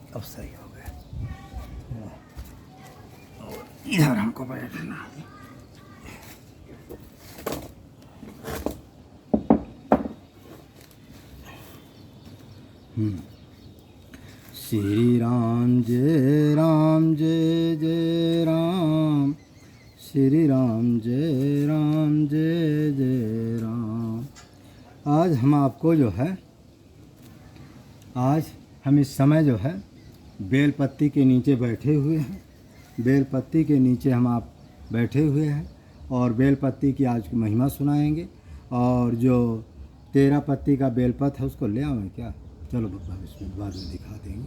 अब सही हो गया। और इधर हमको बैठना है। श्री राम जय जय राम, श्री राम जय जय राम। आज हम आपको जो है, आज हम इस समय जो है बेलपत्ती के नीचे बैठे हुए हैं। बेलपत्ती के नीचे हम आप बैठे हुए हैं और बेलपत्ती की आज महिमा सुनाएंगे। और जो 13 पत्ती का बेलपत्र है उसको ले आवें क्या? चलो बाबा, इसमें बाद में दिखा देंगे।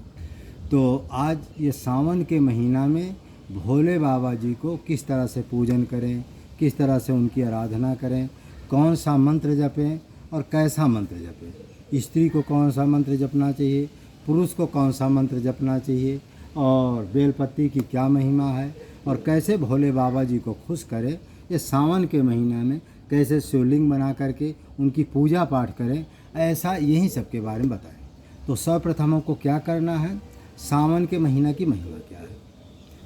तो आज ये सावन के महीना में भोले बाबा जी को किस तरह से पूजन करें, किस तरह से उनकी आराधना करें, कौन सा मंत्र जपें और कैसा मंत्र जपें, स्त्री को कौन सा मंत्र जपना चाहिए, पुरुष को कौन सा मंत्र जपना चाहिए, और बेलपत्ती की क्या महिमा है, और कैसे भोले बाबा जी को खुश करें। ये सावन के महीना में कैसे शिवलिंग बना करके उनकी पूजा पाठ करें, ऐसा यही सब के बारे में बताएं। तो सर्वप्रथम हमको क्या करना है, सावन के महीना की महिमा क्या है।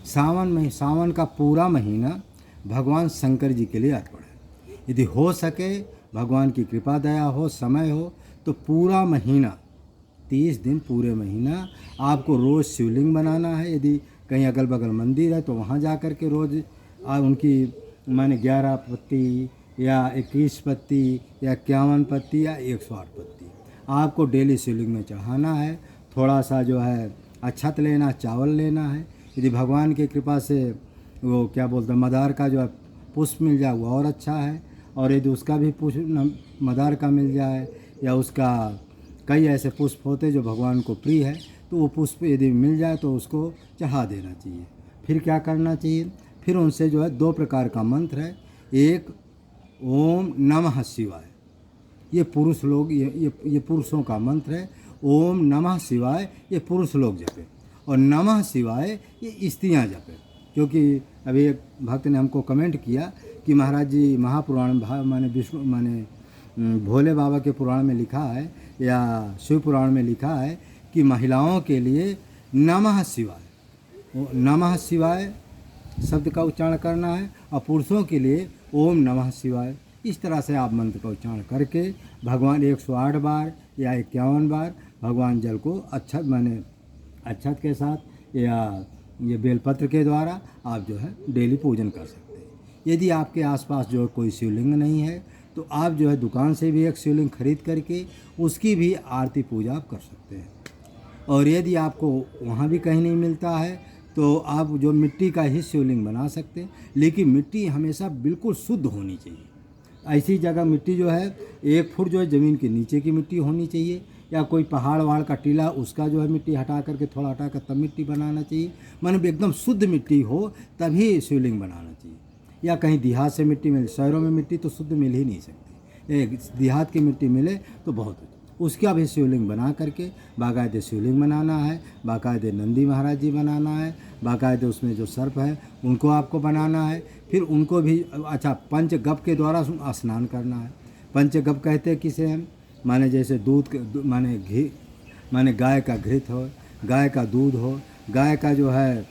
सावन का पूरा महीना भगवान शंकर जी के लिए अर्पण है। यदि हो सके, भगवान की कृपा दया हो, समय हो, तो पूरा महीना 30 दिन पूरे महीना आपको रोज़ शिवलिंग बनाना है। यदि कहीं अगल बगल मंदिर है तो वहाँ जा कर के रोज़ उनकी माने 11 पत्ती या 21 पत्ती या 51 पत्ती या 108 पत्ती आपको डेली शिवलिंग में चढ़ाना है। थोड़ा सा जो है अक्षत लेना, चावल लेना है। यदि भगवान की कृपा से वो क्या बोलते हैं मदार का जो है पुष्प मिल जाए वो और अच्छा है। और यदि उसका भी पुष्प मदार का मिल जाए या उसका कई ऐसे पुष्प होते जो भगवान को प्रिय है, तो वो पुष्प यदि मिल जाए तो उसको चढ़ा देना चाहिए। फिर क्या करना चाहिए, फिर उनसे जो है 2 प्रकार का मंत्र है। एक ओम नमः शिवाय, ये पुरुष लोग ये पुरुषों का मंत्र है। ओम नमः शिवाय ये पुरुष लोग जपे, और नमः शिवाय ये स्त्रियाँ जपे। क्योंकि अभी एक भक्त ने हमको कमेंट किया कि महाराज जी महापुराण माने विष्णु माने भोले बाबा के पुराण में लिखा है या शिव पुराण में लिखा है कि महिलाओं के लिए नमः शिवाय शब्द का उच्चारण करना है, और पुरुषों के लिए ओम नमः शिवाय। इस तरह से आप मंत्र का उच्चारण करके भगवान 108 बार या 51 बार भगवान जल को अक्षत के साथ या ये बेलपत्र के द्वारा आप जो है डेली पूजन कर सकते हैं। यदि आपके आसपास जो है कोई शिवलिंग नहीं है तो आप जो है दुकान से भी एक शिवलिंग खरीद करके उसकी भी आरती पूजा आप कर सकते हैं। और यदि आपको वहाँ भी कहीं नहीं मिलता है तो आप जो मिट्टी का ही शिवलिंग बना सकते हैं, लेकिन मिट्टी हमेशा बिल्कुल शुद्ध होनी चाहिए। ऐसी जगह मिट्टी जो है 1 फुट जो है ज़मीन के नीचे की मिट्टी होनी चाहिए, या कोई पहाड़ वहाड़ का टीला उसका जो है मिट्टी हटा करके थोड़ा हटा कर तब मिट्टी बनाना चाहिए। मतलब एकदम शुद्ध मिट्टी हो तभी शिवलिंग बनाना चाहिए। या कहीं देहात से मिट्टी मिले, शहरों में मिट्टी तो शुद्ध मिल ही नहीं सकती, एक देहात की मिट्टी मिले तो बहुत अच्छा। उसका भी शिवलिंग बना करके बाकायदे शिवलिंग बनाना है, बाकायदे नंदी महाराज जी बनाना है, बाकायदे उसमें जो सर्प है उनको आपको बनाना है। फिर उनको भी पंचगव्य के द्वारा स्नान करना है। पंचगव्य कहते हैं किसे हम, माने जैसे दूध माने घी, माने गाय का घृत हो, गाय का दूध हो, गाय का जो है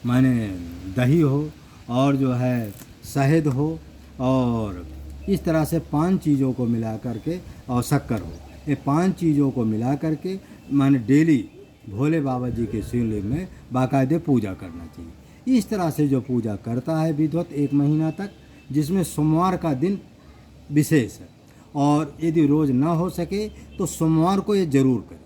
माने दही हो, और जो है शहद हो, और इस तरह से 5 चीज़ों को मिला करके, और शक्कर हो, ये 5 चीज़ों को मिला करके माने डेली भोले बाबा जी के शिवलिंग में बाकायदे पूजा करना चाहिए। इस तरह से जो पूजा करता है विधिवत 1 महीना तक, जिसमें सोमवार का दिन विशेष है, और यदि रोज़ ना हो सके तो सोमवार को ये ज़रूर करें।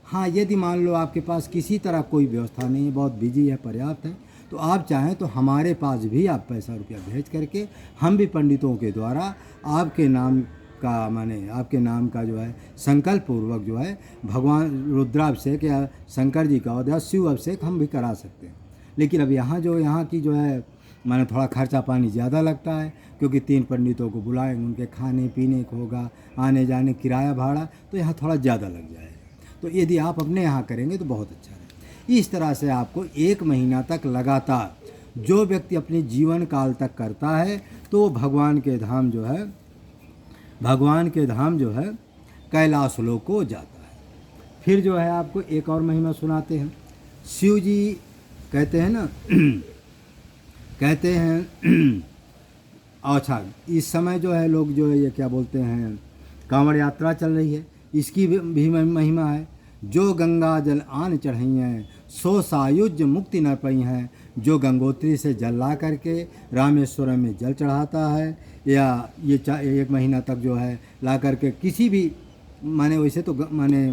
हाँ, यदि मान लो आपके पास किसी तरह कोई व्यवस्था नहीं है, बहुत बिजी है, पर्याप्त है, तो आप चाहें तो हमारे पास भी आप पैसा रुपया भेज करके हम भी पंडितों के द्वारा आपके नाम का माने आपके नाम का जो है संकल्प पूर्वक जो है भगवान रुद्राभिषेक या शंकर जी का या शिव अभिषेक हम भी करा सकते हैं। लेकिन अब यहाँ की जो है माने थोड़ा खर्चा पानी ज़्यादा लगता है, क्योंकि 3 पंडितों को बुलाएंगे, उनके खाने पीने को होगा, आने जाने किराया भाड़ा, तो यहाँ थोड़ा ज़्यादा लग जाएगा। तो यदि आप अपने यहाँ करेंगे तो बहुत अच्छा है। इस तरह से आपको 1 महीना तक लगातार जो व्यक्ति अपने जीवन काल तक करता है तो भगवान के धाम जो है कैलाश लोक को जाता है। फिर जो है आपको एक और महिमा सुनाते हैं। शिव जी कहते हैं ना कहते हैं अच्छा, इस समय जो है लोग जो है ये क्या बोलते हैं, कांवड़ यात्रा चल रही है, इसकी भी महिमा है। जो गंगा जल आन चढ़ई हैं, सो सायुज मुक्ति न पई हैं। जो गंगोत्री से जल ला करके रामेश्वरम में जल चढ़ाता है, या ये 1 महीना तक जो है ला करके किसी भी माने, वैसे तो माने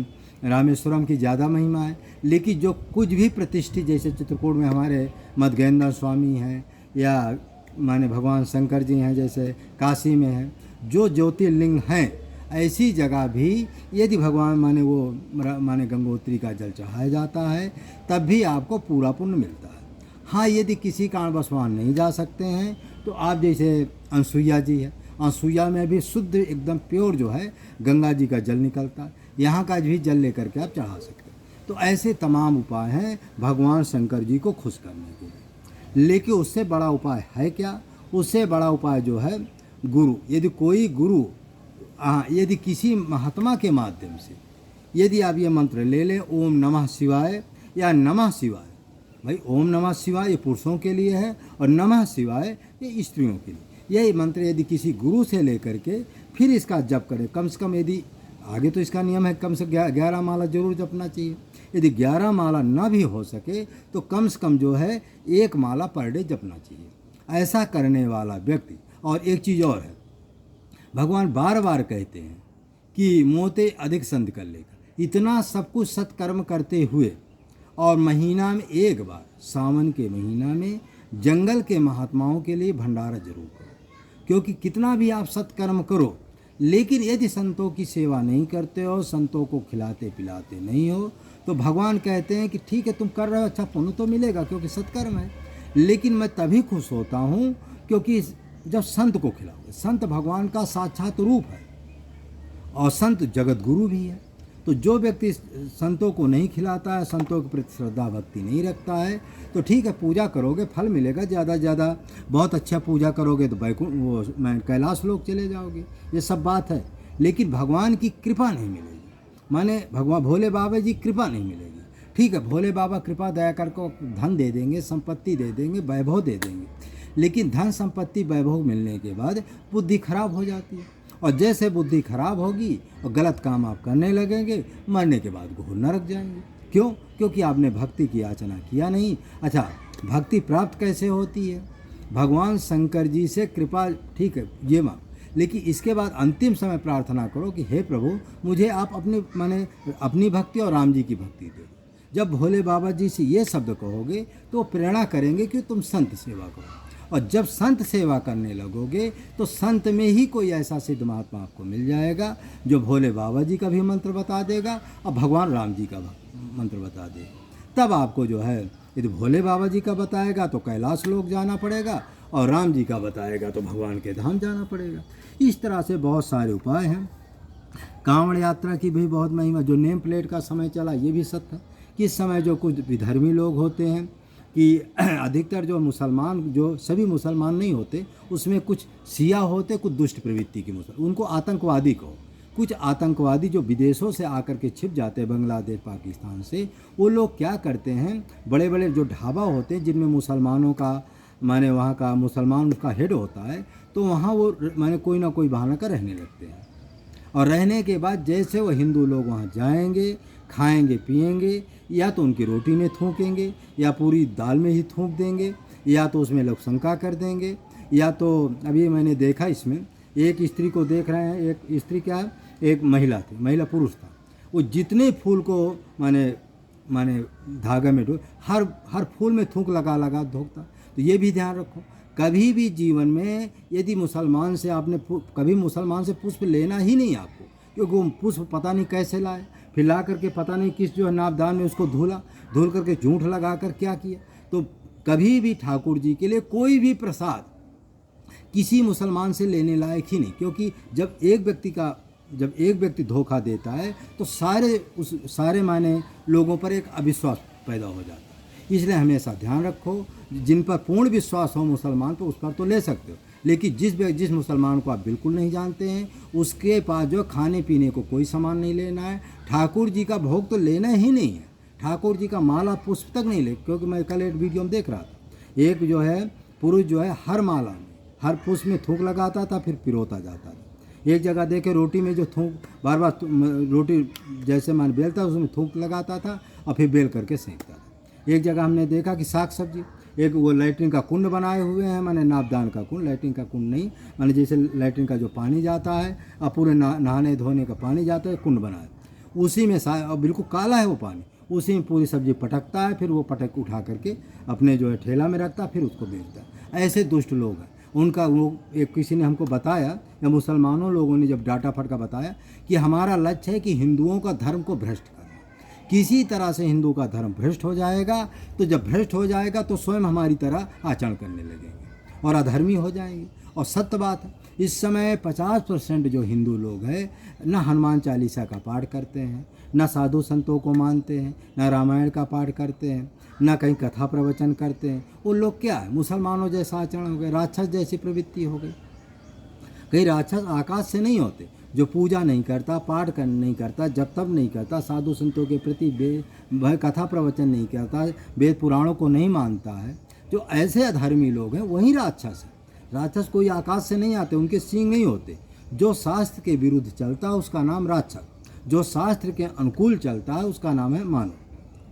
रामेश्वरम की ज़्यादा महिमा है, लेकिन जो कुछ भी प्रतिष्ठित, जैसे चित्रकूट में हमारे मदगेंद्र स्वामी हैं, या माने भगवान शंकर जी हैं, जैसे काशी में हैं, जो ज्योतिर्लिंग हैं, ऐसी जगह भी यदि भगवान माने गंगोत्री का जल चढ़ाया जाता है, तब भी आपको पूरा पुण्य मिलता है। हाँ, यदि किसी कारणवश वहाँ नहीं जा सकते हैं तो आप जैसे अनसुईया जी है, अनसुईया में भी शुद्ध एकदम प्योर जो है गंगा जी का जल निकलता है, यहाँ का भी जल लेकर के आप चढ़ा सकते हैं। तो ऐसे तमाम उपाय हैं भगवान शंकर जी को खुश करने के लिए। लेकिन उससे बड़ा उपाय है क्या? उससे बड़ा उपाय जो है गुरु। यदि कोई गुरु, यदि किसी महात्मा के माध्यम से यदि आप ये मंत्र ले लें, ओम नमः शिवाय या नमः शिवाय, भाई ओम नमः शिवाय ये पुरुषों के लिए है और नमः शिवाय ये स्त्रियों के लिए। यही मंत्र यदि किसी गुरु से लेकर के फिर इसका जप करें, कम से कम, यदि आगे तो इसका नियम है कम से 11 माला जरूर जपना चाहिए। यदि 11 माला ना भी हो सके तो कम से कम जो है 1 माला पर डे जपना चाहिए। ऐसा करने वाला व्यक्ति, और एक चीज़ और है, भगवान बार बार कहते हैं कि मोते अधिक संत कर लेगा। इतना सब कुछ सत्कर्म करते हुए और महीना में 1 बार, सावन के महीना में जंगल के महात्माओं के लिए भंडारा जरूर करो। क्योंकि कितना भी आप सत्कर्म करो, लेकिन यदि संतों की सेवा नहीं करते हो, संतों को खिलाते पिलाते नहीं हो, तो भगवान कहते हैं कि ठीक है तुम कर रहे हो, अच्छा पुण्य तो मिलेगा क्योंकि सत्कर्म है, लेकिन मैं तभी खुश होता हूँ क्योंकि जब संत को खिलाओगे। संत भगवान का साक्षात रूप है और संत जगत गुरु भी है। तो जो व्यक्ति संतों को नहीं खिलाता है, संतों के प्रति श्रद्धा भक्ति नहीं रखता है, तो ठीक है पूजा करोगे फल मिलेगा, ज़्यादा ज़्यादा बहुत अच्छा पूजा करोगे तो बैकुंठ कैलाश लोक चले जाओगे, ये सब बात है। लेकिन भगवान की कृपा नहीं मिलेगी, माने भगवान भोले बाबा जी कृपा नहीं मिलेगी। ठीक है, भोले बाबा कृपा दया करके धन दे देंगे, संपत्ति दे देंगे, वैभव दे देंगे, लेकिन धन संपत्ति वैभव मिलने के बाद बुद्धि खराब हो जाती है, और जैसे बुद्धि खराब होगी और गलत काम आप करने लगेंगे, मरने के बाद घोर नरक जाएंगे। क्यों? क्योंकि आपने भक्ति की याचना किया नहीं। अच्छा, भक्ति प्राप्त कैसे होती है? भगवान शंकर जी से कृपा, ठीक है ये मांग, लेकिन इसके बाद अंतिम समय प्रार्थना करो कि हे प्रभु मुझे आप अपनी भक्ति और राम जी की भक्ति दो। जब भोले बाबा जी से ये शब्द कहोगे तो वो प्रेरणा करेंगे कि तुम संत सेवा करो, और जब संत सेवा करने लगोगे तो संत में ही कोई ऐसा सिद्ध महात्मा आपको मिल जाएगा जो भोले बाबा जी का भी मंत्र बता देगा और भगवान राम जी का मंत्र बता देगा। तब आपको जो है, यदि भोले बाबा जी का बताएगा तो कैलाश लोक जाना पड़ेगा, और राम जी का बताएगा तो भगवान के धाम जाना पड़ेगा। इस तरह से बहुत सारे उपाय हैं। कांवड़ यात्रा की भी बहुत महिमा। जो नेम प्लेट का समय चला ये भी सत्य है कि इस समय जो कुछ विधर्मी लोग होते हैं, कि अधिकतर जो मुसलमान, जो सभी मुसलमान नहीं होते, उसमें कुछ शिया होते, कुछ दुष्ट प्रवृत्ति के मुसलमान, उनको आतंकवादी कहो। कुछ आतंकवादी जो विदेशों से आकर के छिप जाते हैं, बांग्लादेश पाकिस्तान से, वो लोग क्या करते हैं, बड़े बड़े जो ढाबा होते हैं जिनमें मुसलमानों का माने वहाँ का मुसलमान उसका हेड होता है, तो वहाँ वो माने कोई ना कोई बहाना कर रहने लगते हैं, और रहने के बाद जैसे वो हिंदू लोग वहाँ जाएंगे, खाएंगे पिएंगे, या तो उनकी रोटी में थूकेंगे, या पूरी दाल में ही थूक देंगे, या तो उसमें लोग शंका कर देंगे, या तो अभी मैंने देखा इसमें एक स्त्री को देख रहे हैं, एक स्त्री क्या है, एक महिला थी, महिला पुरुष था, वो जितने फूल को माने धागे में हर फूल में थूक लगा धोकता। तो ये भी ध्यान रखो, कभी भी जीवन में यदि मुसलमान से आपने कभी मुसलमान से पुष्प लेना ही नहीं आपको, क्योंकि वो पुष्प पता नहीं कैसे लाए, फिर ला करके पता नहीं किस जो है नापदान में उसको धुल करके झूठ लगा कर क्या किया। तो कभी भी ठाकुर जी के लिए कोई भी प्रसाद किसी मुसलमान से लेने लायक ही नहीं, क्योंकि जब एक व्यक्ति धोखा देता है तो सारे माने लोगों पर एक अविश्वास पैदा हो जाता है। इसलिए हमेशा ध्यान रखो, जिन पर पूर्ण विश्वास हो मुसलमान तो उस पर तो ले सकते हो, लेकिन जिस मुसलमान को आप बिल्कुल नहीं जानते हैं उसके पास जो खाने पीने को कोई सामान नहीं लेना है, ठाकुर जी का भोग तो लेना ही नहीं है, ठाकुर जी का माला पुष्प तक नहीं ले, क्योंकि मैं कल एक वीडियो में देख रहा था, एक जो है पुरुष जो है हर माला में हर पुष्प में थूक लगाता था, फिर पिरोता जाता था। एक जगह देखे रोटी में जो थूक बार बार रोटी जैसे मान बेलता उसमें थूक लगाता था और फिर बेल करके सेंकता था। एक जगह हमने देखा कि साग सब्जी, एक वो लैट्रिन का कुंड बनाए हुए हैं, माने नापदान का कुंड, लैट्रिन का कुंड नहीं, माने जैसे लैट्रिन का जो पानी जाता है और पूरे नहाने धोने का पानी जाता है, कुंड बनाए, उसी में और बिल्कुल काला है वो पानी, उसी में पूरी सब्जी पटकता है, फिर वो पटक उठा करके अपने जो है ठेला में रखता है, फिर उसको बेचता है। ऐसे दुष्ट लोग हैं। उनका वो एक किसी ने हमको बताया, या मुसलमानों लोगों ने जब डाटा फटका बताया कि हमारा लक्ष्य है कि हिंदुओं का धर्म को भ्रष्ट करना। किसी तरह से हिंदू का धर्म भ्रष्ट हो जाएगा, तो जब भ्रष्ट हो जाएगा तो स्वयं हमारी तरह आचरण करने लगेंगे और अधर्मी हो जाएंगे। और सत्य बात है, इस समय 50% जो हिंदू लोग हैं न हनुमान चालीसा का पाठ करते हैं, न साधु संतों को मानते हैं, न रामायण का पाठ करते हैं, न कहीं कथा प्रवचन करते हैं। वो लोग क्या है, मुसलमानों जैसा आचरण हो गए, राक्षस जैसी प्रवृत्ति हो गई। कई राक्षस आकाश से नहीं होते, जो पूजा नहीं करता, पाठ नहीं करता, जप तप नहीं करता, साधु संतों के प्रति कथा प्रवचन नहीं करता, वेद पुराणों को नहीं मानता है, जो ऐसे अधर्मी लोग हैं वही राक्षस है। राक्षस कोई आकाश से नहीं आते, उनके सींग नहीं होते। जो शास्त्र के विरुद्ध चलता है उसका नाम राक्षस, जो शास्त्र के अनुकूल चलता है उसका नाम है मानव,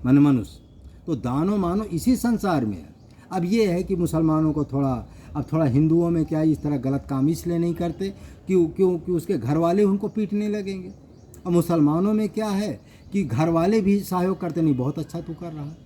मन मनुष्य। तो दानो मानो इसी संसार में है। अब ये है कि मुसलमानों को थोड़ा हिंदुओं में क्या इस तरह गलत काम इसलिए नहीं करते क्योंकि उसके घर वाले उनको पीटने लगेंगे। और मुसलमानों में क्या है कि घर वाले भी सहयोग करते, नहीं बहुत अच्छा तू कर रहा है,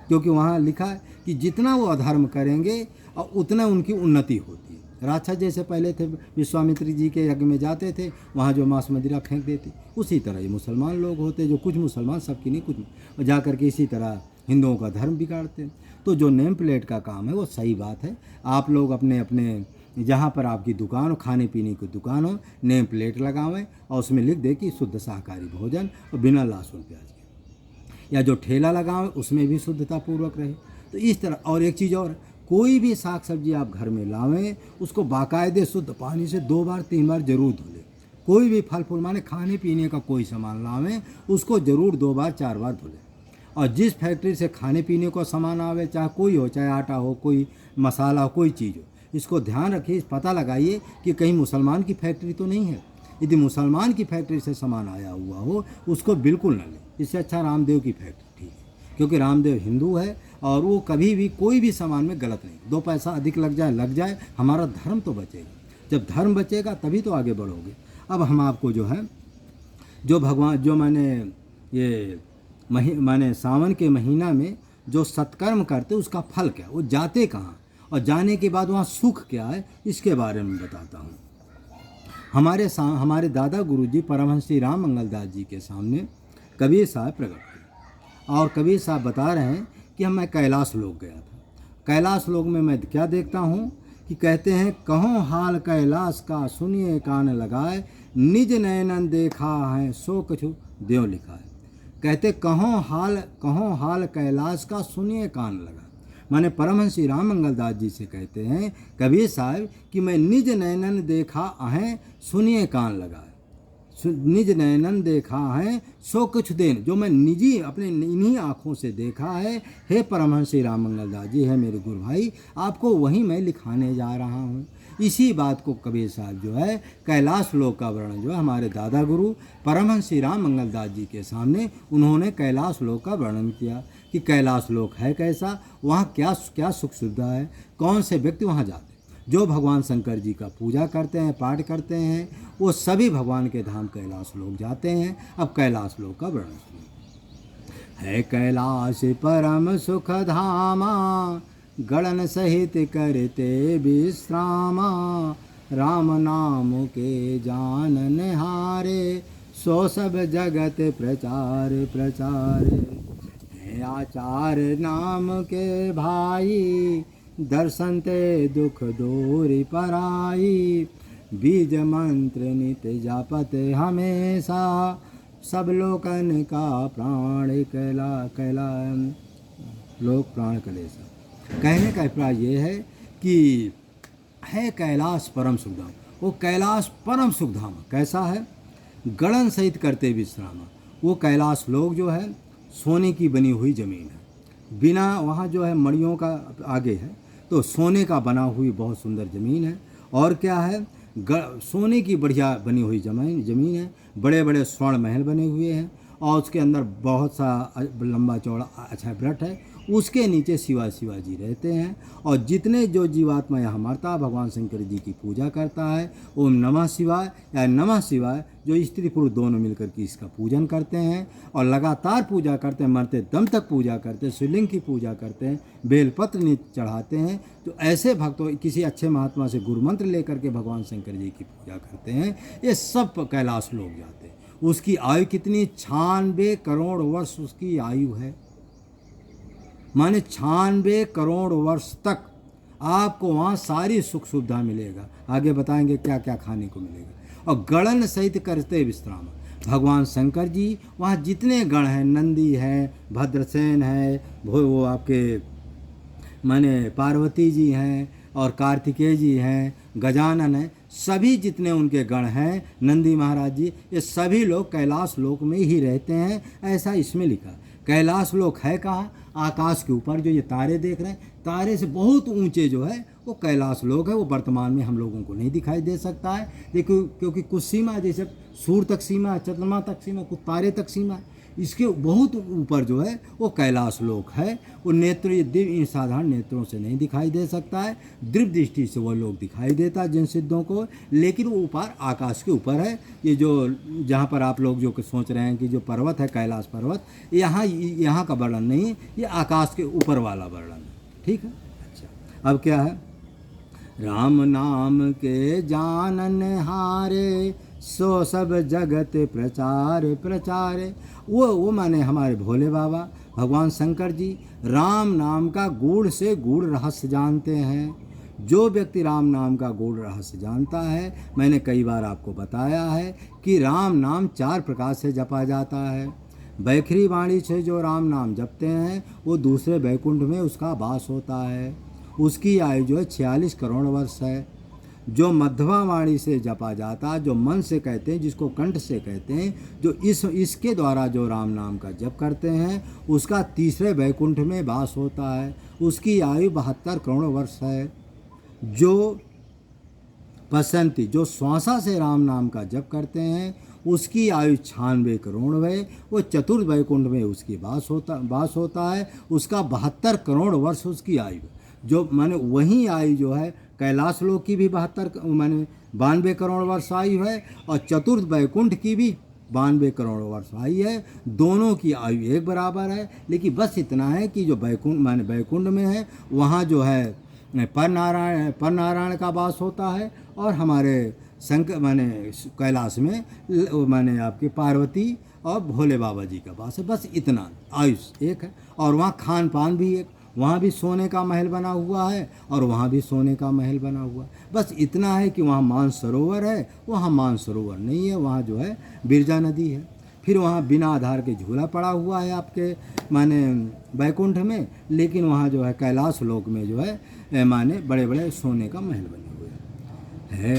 क्योंकि वहाँ लिखा है कि जितना वो अधर्म करेंगे और उतना उनकी उन्नति होती है। राक्षस जैसे पहले थे, विश्वामित्र जी के यज्ञ में जाते थे, वहाँ जो मांस मदिरा फेंक देते, उसी तरह ये मुसलमान लोग होते, जो कुछ मुसलमान, सबकी नहीं कुछ, जा कर के इसी तरह हिंदुओं का धर्म बिगाड़ते हैं। तो जो नेम प्लेट का काम है वो सही बात है। आप लोग अपने अपने जहाँ पर आपकी दुकान हो, खाने पीने की दुकान हो, नेम प्लेट लगावें और उसमें लिख दे कि शुद्ध शाकाहारी भोजन और बिना लहसुन प्याज के, या जो ठेला लगावें उसमें भी शुद्धता पूर्वक रहे। तो इस तरह। और एक चीज़ और, कोई भी साग सब्जी आप घर में लावें उसको बाकायदे शुद्ध पानी से 2 बार 3 बार जरूर धो लें। कोई भी फल फूल माने खाने पीने का कोई सामान लावें उसको ज़रूर 2 बार 4 बार धो लें। और जिस फैक्ट्री से खाने पीने को सामान आवे, चाहे कोई हो, चाहे आटा हो, कोई मसाला हो, कोई चीज़ हो, इसको ध्यान रखिए, पता लगाइए कि कहीं मुसलमान की फैक्ट्री तो नहीं है। यदि मुसलमान की फैक्ट्री से सामान आया हुआ हो उसको बिल्कुल न लें। इससे अच्छा रामदेव की फैक्ट्री ठीक है, क्योंकि रामदेव हिंदू है और वो कभी भी कोई भी सामान में गलत नहीं। 2 पैसा अधिक लग जाए, हमारा धर्म तो बचेगा। जब धर्म बचेगा तभी तो आगे बढ़ोगे। अब हम आपको जो है, जो भगवान, जो मैंने ये माने सावन के महीना में जो सत्कर्म करते उसका फल क्या, वो जाते कहाँ और जाने के बाद वहाँ सुख क्या है, इसके बारे में बताता हूँ। हमारे दादा गुरुजी परमहंस श्री राम मंगलदास जी के सामने कबीर साहब प्रकट हुए और कबीर साहब बता रहे हैं कि मैं कैलाश लोक गया था। कैलाश लोक में मैं क्या देखता हूँ कि कहते हैं, कहो हाल कैलाश का सुनिए कान लगाए, निज नयनन देखा है सो कछु देव लिखा है। कहते कहो हाल कैलाश का सुनिए कान लगा, माने परमहंस श्री राम मंगलदास जी से कहते हैं कबीर साहब कि मैं निज नयनन देखा है सुनिए कान लगा, निज नयनन देखा है सो कुछ देन, जो मैं निजी अपने इन्हीं आँखों से देखा है। हे परमहंस श्री राम मंगलदास जी, है मेरे गुरु भाई, आपको वहीं मैं लिखाने जा रहा हूँ। इसी बात को कबीर साहब जो है कैलाश लोक का वर्णन जो है हमारे दादा गुरु परमहंस श्री राम मंगलदास जी के सामने उन्होंने कैलाश लोक का वर्णन किया कि कैलाश लोक है कैसा, वहाँ क्या क्या सुख सुविधा है, कौन से व्यक्ति वहाँ जाते। जो भगवान शंकर जी का पूजा करते हैं, पाठ करते हैं, वो सभी भगवान के धाम कैलाश लोक जाते हैं। अब कैलाश लोक का वर्णन सुनिए। है कैलाश परम सुख धामा, गणन सहित करते विश्रामा, राम नाम के जानन हारे, सो सब जगत प्रचार प्रचारे। है आचार नाम के भाई, दर्शन ते दुख दूरी पराई, बीज मंत्र नित्य जापत हमेशा, सब लोकन का प्राण कैला लोक प्राण कलेसा। कहने का अभिप्राय ये है कि है कैलाश परम सुखधाम। वो कैलाश परम सुखधाम कैसा है, गणन सहित करते विश्राम, वो कैलाश लोक जो है सोने की बनी हुई ज़मीन है, बिना वहाँ जो है मड़ियों का आगे है, तो सोने का बना हुई बहुत सुंदर ज़मीन है। और क्या है, सोने की बढ़िया बनी हुई ज़मीन है, बड़े बड़े स्वर्ण महल बने हुए हैं और उसके अंदर बहुत सा लंबा चौड़ा अच्छा वृक्ष है, उसके नीचे शिवाजी रहते हैं। और जितने जो जीवात्मा यहाँ मरता भगवान शंकर जी की पूजा करता है, ओम नमः शिवाय या नमः शिवाय, जो स्त्री पुरुष दोनों मिलकर के इसका पूजन करते हैं और लगातार पूजा करते हैं, मरते दम तक पूजा करते हैं, शिवलिंग की पूजा करते हैं, बेलपत्र चढ़ाते हैं, तो ऐसे भक्तों किसी अच्छे महात्मा से गुरु मंत्र लेकर के भगवान शंकर जी की पूजा करते हैं, ये सब कैलाश लोग जाते हैं। उसकी आयु कितनी, 96 करोड़ वर्ष उसकी आयु है, माने 96 करोड़ वर्ष तक आपको वहाँ सारी सुख सुविधा मिलेगा। आगे बताएंगे क्या क्या खाने को मिलेगा। और गणन सहित करते विश्राम, भगवान शंकर जी वहाँ जितने गण हैं, नंदी है, भद्रसेन है, वो आपके माने पार्वती जी हैं और कार्तिकेय जी हैं, गजानन है, सभी जितने उनके गण हैं, नंदी महाराज जी, ये सभी लोग कैलाश लोक में ही रहते हैं। ऐसा इसमें लिखा। कैलाश लोक है कहाँ, आकाश के ऊपर जो ये तारे देख रहे हैं, तारे से बहुत ऊंचे जो है वो कैलाश लोक है। वो वर्तमान में हम लोगों को नहीं दिखाई दे सकता है, देखो क्योंकि कुछ सीमा, जैसे सूर्य तक सीमा है, चंद्रमा तक सीमा, कुछ तारे तक सीमा है, इसके बहुत ऊपर जो है वो कैलाश लोक है। वो नेत्र, ये दिव्य साधारण नेत्रों से नहीं दिखाई दे सकता है, दिव्य दृष्टि से वो लोग दिखाई देता है जिन सिद्धों को, लेकिन वो ऊपर आकाश के ऊपर है। ये जो जहाँ पर आप लोग जो सोच रहे हैं कि जो पर्वत है कैलाश पर्वत, यहाँ का वर्णन नहीं है, ये आकाश के ऊपर वाला वर्णन है, ठीक है। अच्छा, अब क्या है, राम नाम के जानन हारे, सो सब जगत प्रचार प्रचारे। वो माने हमारे भोले बाबा भगवान शंकर जी राम नाम का गूढ़ से गूढ़ रहस्य जानते हैं। जो व्यक्ति राम नाम का गूढ़ रहस्य जानता है, मैंने कई बार आपको बताया है कि राम नाम 4 प्रकार से जपा जाता है। बैखरी वाणी से जो राम नाम जपते हैं वो दूसरे वैकुंठ में उसका वास होता है, उसकी आयु जो है 46 करोड़ वर्ष है। जो मध्यमा वाणी से जपा जाता, जो मन से कहते हैं, जिसको कंठ से कहते हैं, जो इसके द्वारा जो राम नाम का जप करते हैं, उसका तीसरे वैकुंठ में वास होता है, उसकी आयु 72 करोड़ वर्ष है। जो पसंती, जो श्वासा से राम नाम का जप करते हैं, उसकी आयु 96 करोड़ है, वो चतुर्थ वैकुंठ में उसकी वास होता है, उसका 72 करोड़ वर्ष उसकी आयु। जो माने वही आयु जो है कैलाश लोक की भी 92 करोड़ वर्ष आयु है, और चतुर्थ वैकुंठ की भी 92 करोड़ वर्ष आयु है। दोनों की आयु एक बराबर है, लेकिन बस इतना है कि जो वैकुंठ में है वहाँ जो है पर नारायण का वास होता है, और हमारे कैलाश में आपके पार्वती और भोले बाबा जी का वास है। बस इतना आयुष एक है, और वहाँ खान पान भी एक, वहाँ भी सोने का महल बना हुआ है और वहाँ भी सोने का महल बना हुआ है। बस इतना है कि वहाँ मानसरोवर है, वहाँ मानसरोवर नहीं है, वहाँ जो है बिरजा नदी है। फिर वहाँ बिना आधार के झूला पड़ा हुआ है आपके वैकुंठ में, लेकिन वहाँ जो है कैलाश लोक में जो है बड़े बड़े सोने का महल बने हुए है।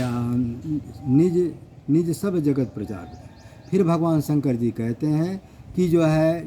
निज सब जगत प्रचार। फिर भगवान शंकर जी कहते हैं कि जो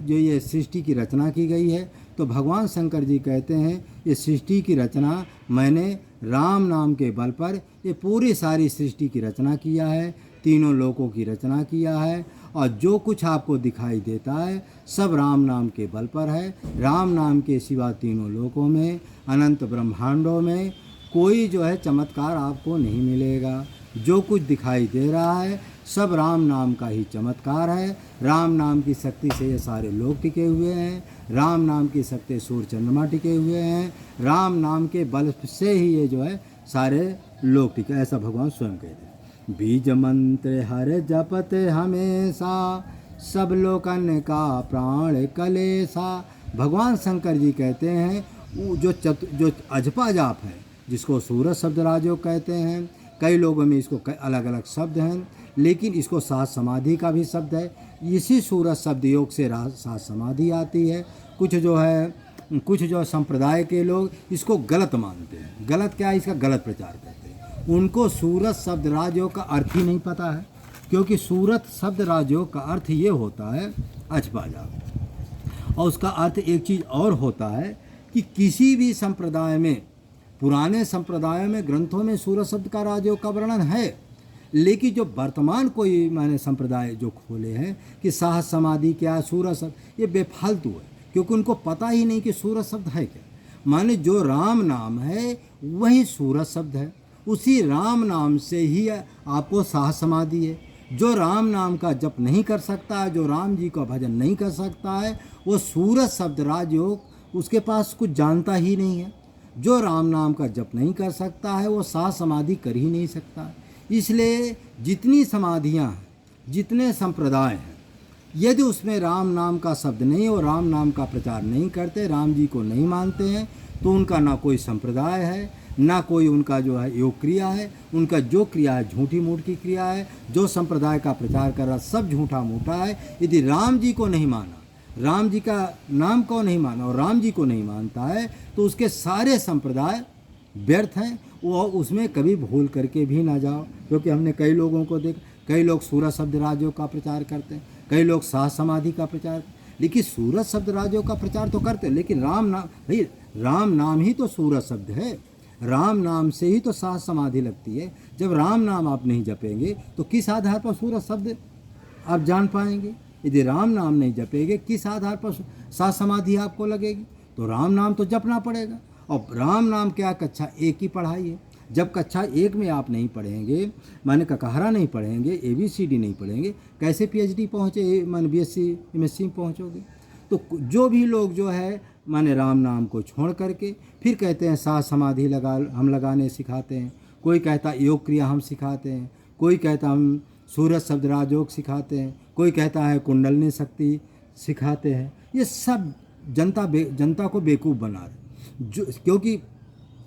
ये सृष्टि की रचना की गई है, तो भगवान शंकर जी कहते हैं ये सृष्टि की रचना मैंने राम नाम के बल पर ये पूरी सारी सृष्टि की रचना किया है, तीनों लोकों की रचना किया है, और जो कुछ आपको दिखाई देता है सब राम नाम के बल पर है। राम नाम के सिवा तीनों लोकों में, अनंत ब्रह्मांडों में कोई जो है चमत्कार आपको नहीं मिलेगा। जो कुछ दिखाई दे रहा है सब राम नाम का ही चमत्कार है। राम नाम की शक्ति से ये सारे लोग टिके हुए हैं, राम नाम की शक्ति सूर्य चंद्रमा टिके हुए हैं, राम नाम के बल से ही ये जो है सारे लोग टिके, ऐसा भगवान स्वयं कहते हैं। बीज मंत्र हर जपते हमेशा, सब लोकन का प्राण कलेसा। भगवान शंकर जी कहते हैं जो अजपा जाप है, जिसको सूरज शब्द राजयोग कहते हैं, कई लोगों में इसको अलग अलग शब्द हैं, लेकिन इसको सात समाधि का भी शब्द है। इसी सूरज शब्द योग से सात समाधि आती है। कुछ जो संप्रदाय के लोग इसको गलत मानते हैं। गलत क्या है, इसका गलत प्रचार करते हैं। उनको सूरज शब्द राजयोग का अर्थ ही नहीं पता है। क्योंकि सूरत शब्द राजयोग का अर्थ ये होता है अचपाजा, और उसका अर्थ एक चीज़ और होता है कि किसी भी संप्रदाय में, पुराने संप्रदायों में, ग्रंथों में सूरत शब्द का राजयोग का वर्णन है, लेकिन जो वर्तमान कोई मैंने संप्रदाय जो खोले हैं कि साहस समाधि क्या, सूरत शब्द, ये बेफालतू है, क्योंकि उनको पता ही नहीं कि सूरत शब्द है क्या। माने जो राम नाम है वही सूरत शब्द है, उसी राम नाम से ही आपको साहस समाधि है। जो राम नाम का जप नहीं कर सकता है, जो राम जी का भजन नहीं कर सकता है, वो सूरत शब्द राजयोग उसके पास कुछ जानता ही नहीं है। जो राम नाम का जप नहीं कर सकता है वो साहस समाधि कर ही नहीं सकता है। इसलिए जितनी समाधियाँ हैं, जितने संप्रदाय हैं, यदि उसमें राम नाम का शब्द नहीं और राम नाम का प्रचार नहीं करते, राम जी को नहीं मानते हैं, तो उनका ना कोई संप्रदाय है, ना कोई उनका जो है योग क्रिया है। उनका जो क्रिया है झूठी मूठ की क्रिया है। जो संप्रदाय का प्रचार कर रहा सब झूठा मूठा है। यदि राम जी को नहीं माना, राम जी का नाम को नहीं माना और राम जी को नहीं मानता है, तो उसके सारे संप्रदाय व्यर्थ हैं। वो उसमें कभी भूल करके भी ना जाओ, क्योंकि हमने कई लोगों को देख, कई लोग सूरत शब्द राजयोग का प्रचार करते हैं, कई लोग साहस समाधि का प्रचार, लेकिन सूरत शब्द राजयोग का प्रचार तो करते हैं, लेकिन राम नाम, भाई राम नाम ही तो सूरत शब्द है, राम नाम से ही तो साहस समाधि लगती है। जब राम नाम आप नहीं जपेंगे तो किस आधार पर सूरत शब्द आप जान पाएंगे? यदि राम नाम नहीं जपेंगे किस आधार पर साहस समाधि आपको लगेगी? तो राम नाम तो जपना पड़ेगा। और राम नाम क्या कक्षा 1 की पढ़ाई है। जब कक्षा 1 में आप नहीं पढ़ेंगे, माने ककहरा नहीं पढ़ेंगे, ABCD नहीं पढ़ेंगे, कैसे PhD पहुँचे, माने BSc MSc में पहुँचोगे? तो जो भी लोग जो है माने राम नाम को छोड़ करके फिर कहते हैं साहस समाधि हम लगाने सिखाते हैं, कोई कहता योग क्रिया हम सिखाते हैं, कोई कहता हम सूरत शब्द राजयोग सिखाते हैं, कोई कहता है कुंडलनी शक्ति सिखाते हैं। ये सब जनता को बेवकूफ़ बना रहे, क्योंकि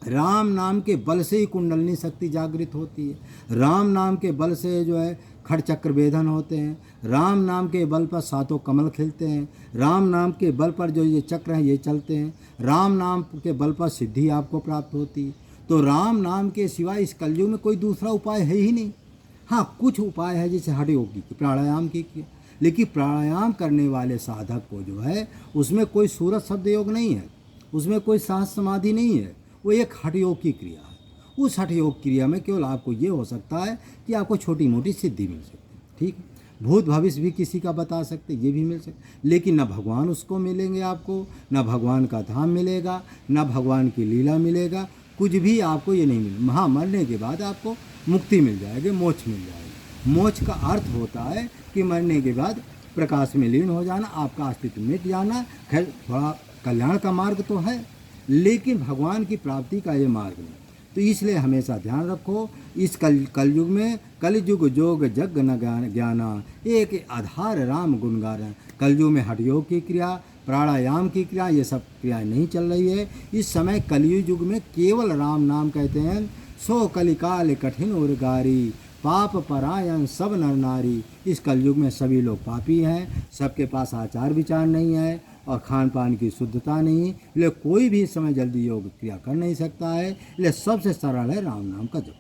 राम नाम के बल से ही कुंडलनी शक्ति जागृत होती है। राम नाम के बल से जो है खड़ चक्र वेधन होते हैं। राम नाम के बल पर सातों कमल खिलते हैं। राम नाम के बल पर जो ये चक्र हैं ये चलते हैं। राम नाम के बल पर सिद्धि आपको प्राप्त होती है। तो राम नाम के सिवाय इस कलयुग में कोई दूसरा उपाय है ही नहीं। हाँ, कुछ उपाय है जैसे हठ योग की, प्राणायाम की, लेकिन प्राणायाम करने वाले साधक को जो है उसमें कोई सूरत शब्द योग नहीं है, उसमें कोई साहस समाधि नहीं है, वो एक हठ योग की क्रिया है। उस हठ योग क्रिया में केवल आपको ये हो सकता है कि आपको छोटी मोटी सिद्धि मिल सकती है, ठीक है, भूत भविष्य भी किसी का बता सकते, ये भी मिल सकता, लेकिन न भगवान उसको मिलेंगे आपको, न भगवान का धाम मिलेगा, न भगवान की लीला मिलेगा, कुछ भी आपको ये नहीं मिलेगा। हाँ, मरने के बाद आपको मुक्ति मिल जाएगी, मोक्ष मिल जाएगा। मोक्ष का अर्थ होता है कि मरने के बाद प्रकाश में लीन हो जाना, आपका अस्तित्व मिट जाना। खैर थोड़ा कल्याण का मार्ग तो है, लेकिन भगवान की प्राप्ति का ये मार्ग नहीं। तो इसलिए हमेशा ध्यान रखो, इस कलयुग में कलयुग जोग जग न ज्ञाना, एक आधार राम गुण गाना। कलयुग में हठ योग की क्रिया, प्राणायाम की क्रिया, ये सब क्रियाएं नहीं चल रही है। इस समय कलयुग युग में केवल राम नाम कहते हैं। सो कलिकाल कठिन और गारी, पाप परायण सब नर नारी। इस कलयुग में सभी लोग पापी हैं, सबके पास आचार विचार नहीं है और खान पान की शुद्धता नहीं, इसलिए कोई भी इस समय जल्दी योग क्रिया कर नहीं सकता है। इसलिए सबसे सरल है राम नाम का जप।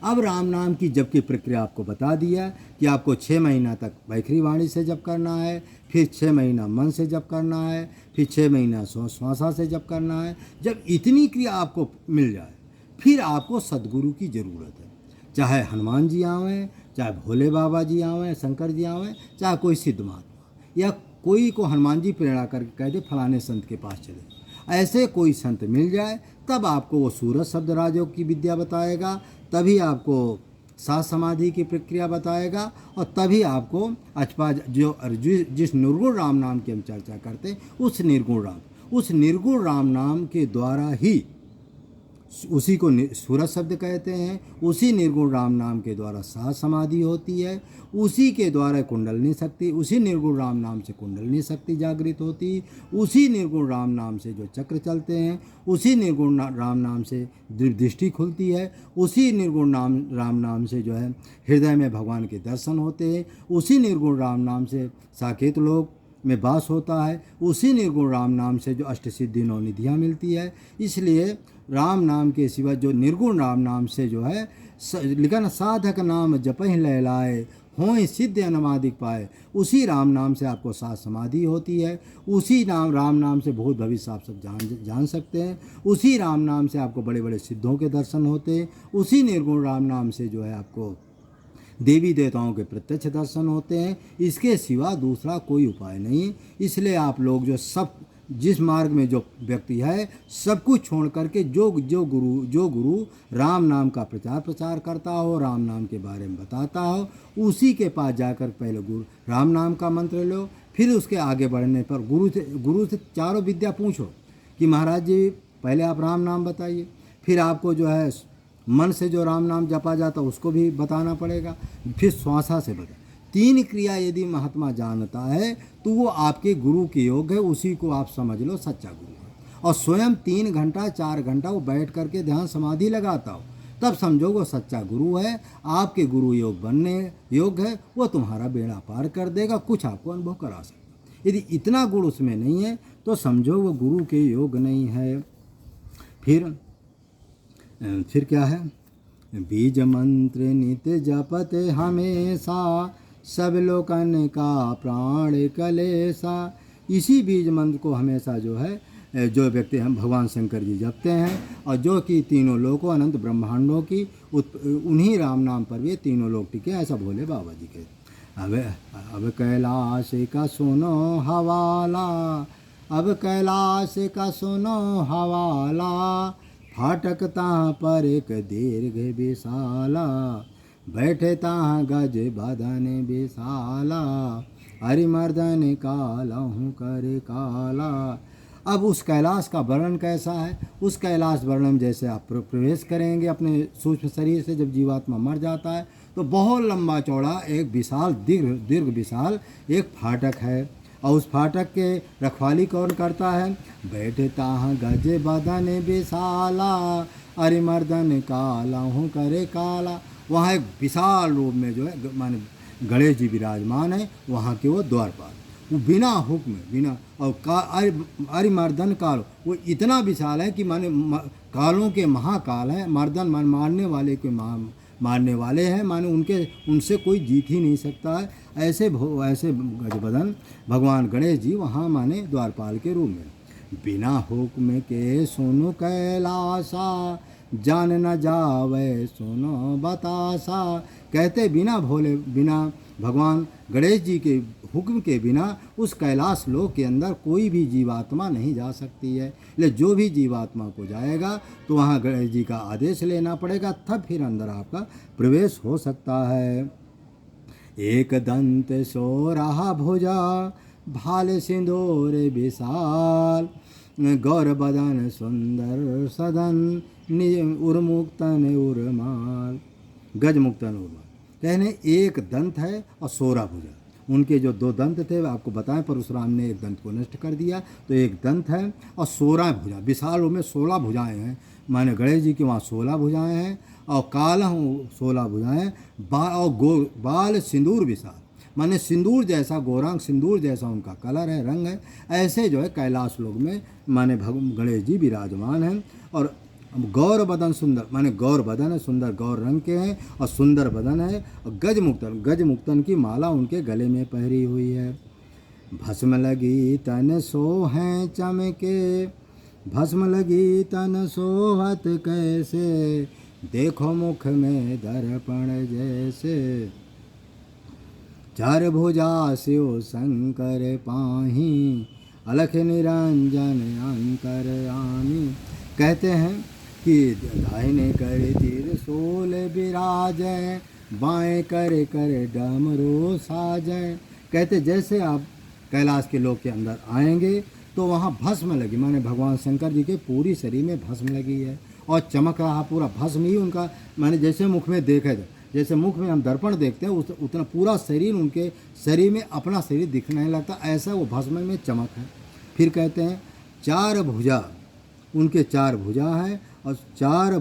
अब राम नाम की जप की प्रक्रिया आपको बता दिया कि आपको 6 महीना तक वैखरी वाणी से जप करना है, फिर 6 महीना मन से जप करना है, फिर 6 महीना श्वासा से जप करना है। जब इतनी क्रिया आपको मिल जाए फिर आपको सदगुरु की ज़रूरत है। चाहे हनुमान जी आवें, चाहे भोले बाबा जी आवें, शंकर जी आवें, चाहे कोई सिद्ध महात्मा, या कोई को हनुमान जी प्रेरणा करके कह दे फलाने संत के पास चले, ऐसे कोई संत मिल जाए तब आपको वो सूरत शब्द राजयोग की विद्या बताएगा, तभी आपको सात समाधि की प्रक्रिया बताएगा, और तभी आपको जिस निर्गुण राम नाम की हम चर्चा करते हैं उस निर्गुण राम नाम के द्वारा ही, उसी को सूरत शब्द कहते हैं, उसी निर्गुण राम नाम के द्वारा सात समाधि होती है, उसी के द्वारा कुंडलनी शक्ति, उसी निर्गुण राम नाम से कुंडलनी शक्ति जागृत होती, उसी निर्गुण राम नाम से जो चक्र चलते हैं, उसी निर्गुण राम नाम से दृष्टि खुलती है, उसी निर्गुण राम नाम से जो है हृदय में भगवान के दर्शन होते हैं, उसी निर्गुण राम नाम से साकेत लोग में वास होता है, उसी निर्गुण राम नाम से जो अष्ट सिद्धि नौ निधियाँ मिलती है। इसलिए राम नाम के सिवा जो निर्गुण राम नाम से जो है लिखा ना, साधक नाम जपहि लय लाए, हों सिद्ध अनमादिक पाए। उसी राम नाम से आपको सात समाधि होती है, उसी राम नाम से भूत भविष्य आप सब जान सकते हैं, उसी राम नाम से आपको बड़े बड़े सिद्धों के दर्शन होते हैं, उसी निर्गुण राम नाम से जो है आपको देवी देवताओं के प्रत्यक्ष दर्शन होते हैं। इसके सिवा दूसरा कोई उपाय नहीं। इसलिए आप लोग जो सब जिस मार्ग में जो व्यक्ति है, सब कुछ छोड़ करके जो गुरु राम नाम का प्रचार करता हो, राम नाम के बारे में बताता हो, उसी के पास जाकर पहले गुरु राम नाम का मंत्र लो। फिर उसके आगे बढ़ने पर गुरु से चारों विद्या पूछो कि महाराज जी पहले आप राम नाम बताइए, फिर आपको जो है मन से जो राम नाम जपा जाता उसको भी बताना पड़ेगा, फिर श्वासा से बता। 3 क्रिया यदि महात्मा जानता है तो वो आपके गुरु के योग है, उसी को आप समझ लो सच्चा गुरु है। और स्वयं 3 घंटा 4 घंटा वो बैठ करके ध्यान समाधि लगाता हो, तब समझो वो सच्चा गुरु है, आपके गुरु योग बनने योग है, वो तुम्हारा बेड़ा पार कर देगा, कुछ आपको अनुभव करा सकता। यदि इतना गुण उसमें नहीं है तो समझो वो गुरु के योग नहीं है। फिर क्या है, बीज मंत्र नित्य जपते हमेशा, सब लोकन का प्राण कलेसा। इसी बीज मंत्र को हमेशा जो है जो व्यक्ति हम भगवान शंकर जी जपते हैं, और जो कि तीनों लोकों अनंत ब्रह्मांडों की उन्हीं राम नाम पर भी तीनों लोग टिके, ऐसा भोले बाबा जी के। अब कैलाश का सुनो हवाला, अब कैलाश का सुनो हवाला, फाटकता पर एक दीर्घ विशाला, बैठे ता गज बदन विशाला, हरिमर्दन कालहु कर काला। अब उस कैलाश का वर्णन कैसा है, उस कैलाश वर्णन जैसे आप प्रवेश करेंगे अपने सूक्ष्म शरीर से, जब जीवात्मा मर जाता है तो बहुत लंबा चौड़ा एक विशाल दीर्घ विशाल एक फाटक है, और उस फाटक के रखवाली कौन करता है, बैठे ताह गज बदन विशाला, अरिमर्दन कालहु करे काला। वहाँ एक विशाल रूप में जो है माने गणेश जी विराजमान है, वहाँ के वो द्वारपाल, वो बिना हुक्म बिना और अरिमर्दन काल, वो इतना विशाल है कि माने कालों के महाकाल है, मर्दन मान मारने वाले के मारने वाले हैं, माने उनसे कोई जीत ही नहीं सकता है। ऐसे गजबदन भगवान गणेश जी वहाँ माने द्वारपाल के रूप में। बिना हुक्म के सुनो कैलासा, जान न जावे सुनो बतासा। कहते बिना भगवान गणेश जी के हुक्म के बिना उस कैलाश लोक के अंदर कोई भी जीवात्मा नहीं जा सकती है। लेकिन जो भी जीवात्मा को जाएगा तो वहाँ गणेश जी का आदेश लेना पड़ेगा, तब फिर अंदर आपका प्रवेश हो सकता है। एक दंत सो रहा भुजा, भाल सिंदूर विशाल, गौर बदन सुंदर सदन, उर्मुक्तन उर्माल। गज मुक्तन उर्माल कहने एक दंत है और 16 भुजा। उनके जो 2 दंत थे आपको बताएं, परशुराम ने एक दंत को नष्ट कर दिया, तो एक दंत है और 16 भुजा, विशाल रूप में 16 भुजाएं हैं। माने गणेश जी के वहाँ 16 भुजाएं हैं, और काल 16 भुजाएं, और बाल सिंदूर विशाल, माने सिंदूर जैसा गौरांग सिंदूर जैसा उनका कलर है, रंग है। ऐसे जो है कैलाश लोक में माने गणेश जी विराजमान हैं। और गौर बदन सुंदर, माने गौर बदन है, सुंदर गौर रंग के हैं और सुंदर बदन है। और गज मुक्तन की माला उनके गले में पहरी हुई है। भस्म लगी तन सोहें चमके, भस्म लगी तन सोहत कैसे, देखो मुख में दर्पण जैसे, 4 भुजा शिव शंकर पाही, अलख निरंजन अंतरयामी। कहते हैं कि दाहिने कर त्रिशूल विराजय, बाएं कर डमरू साजय। कहते जैसे आप कैलाश के लोक के अंदर आएंगे तो वहाँ भस्म लगी, माने भगवान शंकर जी के पूरी शरीर में भस्म लगी है और चमक रहा पूरा भस्म ही उनका, माने जैसे मुख में देखा जाए, जैसे मुख में हम दर्पण देखते हैं उतना पूरा शरीर उनके शरीर में अपना शरीर दिखने लगता, ऐसा वो भस्म में चमक है। फिर कहते हैं 4 भुजा, उनके 4 भुजा हैं और 4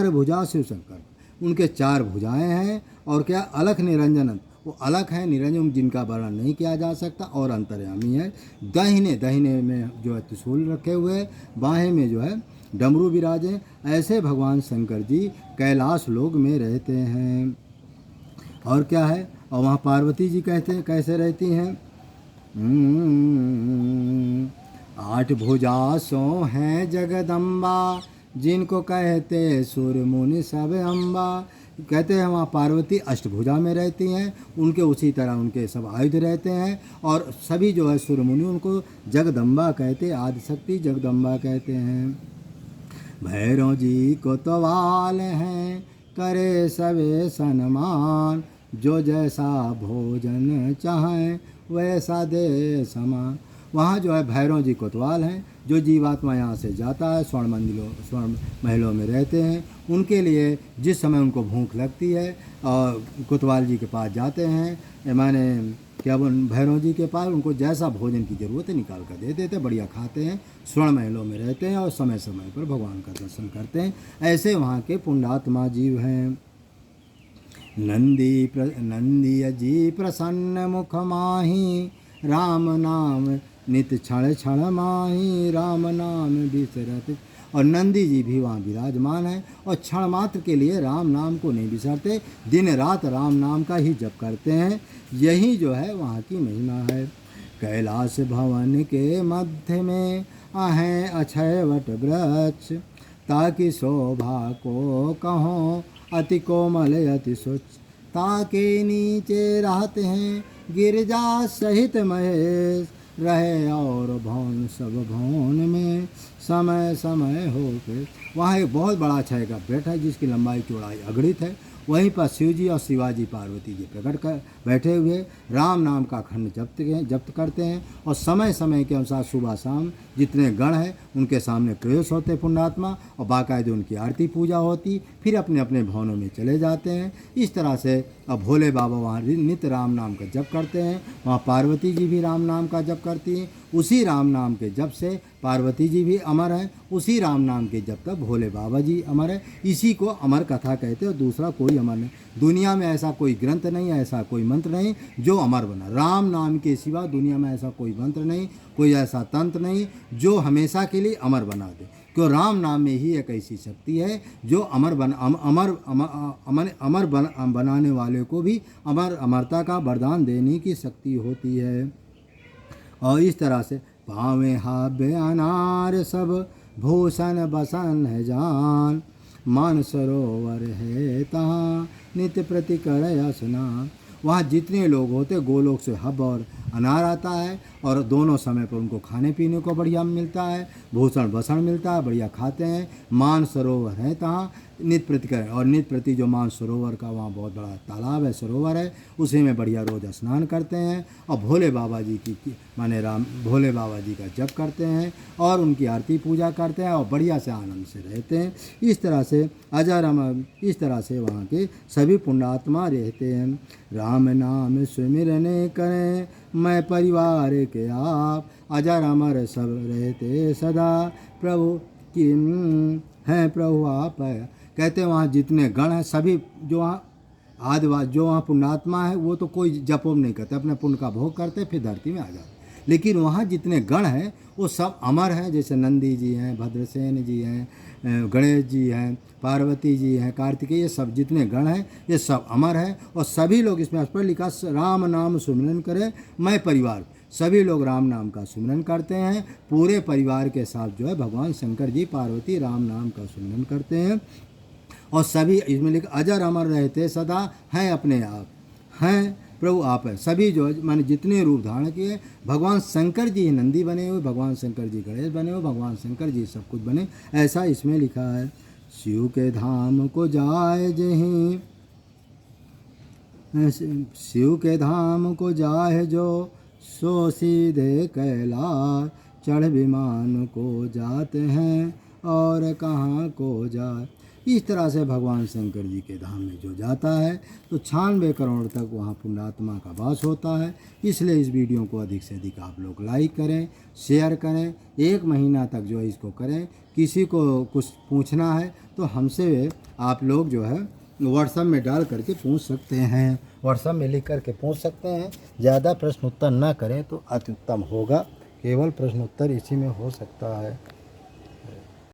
भुजा शिव शंकर, उनके 4 भुजाएं हैं। और क्या अलख निरंजन, वो अलग है, निरंजन, जिनका वर्णन नहीं किया जा सकता, और अंतर्यामी है। दाहिने में जो है त्रिशूल रखे हुए, बाहें में जो है डमरू विराजे। ऐसे भगवान शंकर जी कैलाश लोक में रहते हैं। और क्या है, और वहाँ पार्वती जी कैसे रहती हैं? 8 भुजा सो हैं जगदम्बा, जिनको कहते सुर मुनि सब अम्बा। कहते हैं वहाँ पार्वती अष्टभुजा में रहती हैं, उनके उसी तरह उनके सब आयुध रहते हैं, और सभी जो है सुर मुनि उनको जगदम्बा कहते, आदिशक्ति जगदम्बा कहते हैं। भैरव जी कोतवाल हैं, करे सबे सन्मान, जो जैसा भोजन चाहें वैसा दे समान। वहाँ जो है भैरव जी कोतवाल हैं, जो जीवात्मा यहाँ से जाता है, स्वर्ण महलों में रहते हैं, उनके लिए जिस समय उनको भूख लगती है और कोतवाल जी के पास जाते हैं, माने क्या भैरव जी के पास, उनको जैसा भोजन की ज़रूरत है निकाल कर दे देते, बढ़िया खाते हैं, स्वर्ण महलों में रहते हैं और समय समय पर भगवान का दर्शन करते हैं। ऐसे वहाँ के पुण्यात्मा जीव हैं। नंदी जी प्रसन्न मुख माही, राम नाम नित क्षण क्षण माही, राम नाम बिसरत। और नंदी जी भी वहाँ विराजमान है और क्षण मात्र के लिए राम नाम को नहीं बिसरते, दिन रात राम नाम का ही जप करते हैं। यही जो है वहाँ की महिमा है। कैलाश भवन के मध्य में आहें अक्षय वट वृक्ष, ताकि शोभा को कहो अति कोमल अति स्वच्छ। ताके नीचे रहते हैं गिरिजा सहित महेश, रहे और भवन सब भवन में समय समय हो के। वहाँ एक बहुत बड़ा अक्षय का वृक्ष है, जिसकी लंबाई चौड़ाई अगणित है। वहीं पर शिव जी और शिवाजी पार्वती जी प्रकट कर बैठे हुए राम नाम का खंड जप्त करते हैं, और समय समय के अनुसार सुबह शाम जितने गण हैं उनके सामने प्रवेश होते पुण्यात्मा, और बाकायदे उनकी आरती पूजा होती, फिर अपने अपने भवनों में चले जाते हैं। इस तरह से अब भोले बाबा वहाँ नित्य राम नाम का जप करते हैं, वहाँ पार्वती जी भी राम नाम का जप करती हैं। उसी राम नाम के जप से पार्वती जी भी अमर हैं, उसी राम नाम के जप तक भोले बाबा जी अमर है। इसी को अमर कथा कहते हैं, और दूसरा कोई अमर नहीं। दुनिया में ऐसा कोई ग्रंथ नहीं, ऐसा कोई मंत्र नहीं जो अमर बना। राम नाम के सिवा दुनिया में ऐसा कोई मंत्र नहीं, कोई ऐसा तंत्र नहीं जो हमेशा के लिए अमर बना दे। क्यों, राम नाम में ही एक ऐसी शक्ति है जो अमर बनाने वाले को भी अमरता का वरदान देने की शक्ति होती है। और इस तरह से पावे हाब्य अनार सब भूषण बसन है जान, मान सरोवर है तहाँ नित्य प्रतिकर स्नान। वहाँ जितने लोग होते गोलोक से हब और अनार आता है, और दोनों समय पर उनको खाने पीने को बढ़िया मिलता है, भूषण बसन मिलता है, बढ़िया खाते हैं। मान सरोवर है तहाँ नित्य प्रति करें, और नित्य प्रति जो मान सरोवर का वहाँ बहुत बड़ा तालाब है, सरोवर है, उसी में बढ़िया रोज स्नान करते हैं, और भोले बाबा जी की माने भोले बाबा जी का जप करते हैं, और उनकी आरती पूजा करते हैं, और बढ़िया से आनंद से रहते हैं। इस तरह से अजर अमर, इस तरह से वहाँ के सभी पुण्यात्मा रहते हैं। राम नाम सुमिरने करें मैं परिवार के आप, अजर अमर सब रहते सदा, प्रभु की हैं प्रभु आप। कहते हैं वहाँ जितने गण हैं सभी, जो वहाँ आदिवासी जो वहाँ पुण्यात्मा है, वो तो कोई जपोम नहीं करते, अपने पुण्य का भोग करते फिर धरती में आ जाते। लेकिन वहाँ जितने गण हैं वो सब अमर हैं, जैसे नंदी जी हैं, भद्रसेन जी हैं, गणेश जी हैं, पार्वती जी हैं, कार्तिकेय, ये सब जितने गण हैं ये सब अमर हैं। और सभी लोग, इसमें स्पष्ट लिखा राम नाम सुमिरन करें मैं परिवार, सभी लोग राम नाम का सुमिरन करते हैं, पूरे परिवार के साथ जो है भगवान शंकर जी पार्वती राम नाम का सुमिरन करते हैं। और सभी, इसमें लिखा अजर अमर रहते सदा हैं अपने आप, हैं प्रभु आप है। सभी जो माने जितने रूप धारण किए, भगवान शंकर जी नंदी बने हुए, भगवान शंकर जी गणेश बने हुए, भगवान शंकर जी सब कुछ बने, ऐसा इसमें लिखा है। शिव के धाम को जाए जहीं, शिव के धाम को जाए जो, सो सीधे कैलाश चढ़ विमान को जाते हैं, और कहाँ को जाए। इस तरह से भगवान शंकर जी के धाम में जो जाता है तो 96 करोड़ तक वहाँ पुण्यात्मा का वास होता है। इसलिए इस वीडियो को अधिक से अधिक आप लोग लाइक करें, शेयर करें, 1 महीना तक जो है इसको करें। किसी को कुछ पूछना है तो हमसे आप लोग जो है व्हाट्सएप में डाल करके पूछ सकते हैं, व्हाट्सएप में लिख करके पूछ सकते हैं। ज़्यादा प्रश्न उत्तर ना करें तो अति उत्तम होगा, केवल प्रश्न उत्तर इसी में हो सकता है।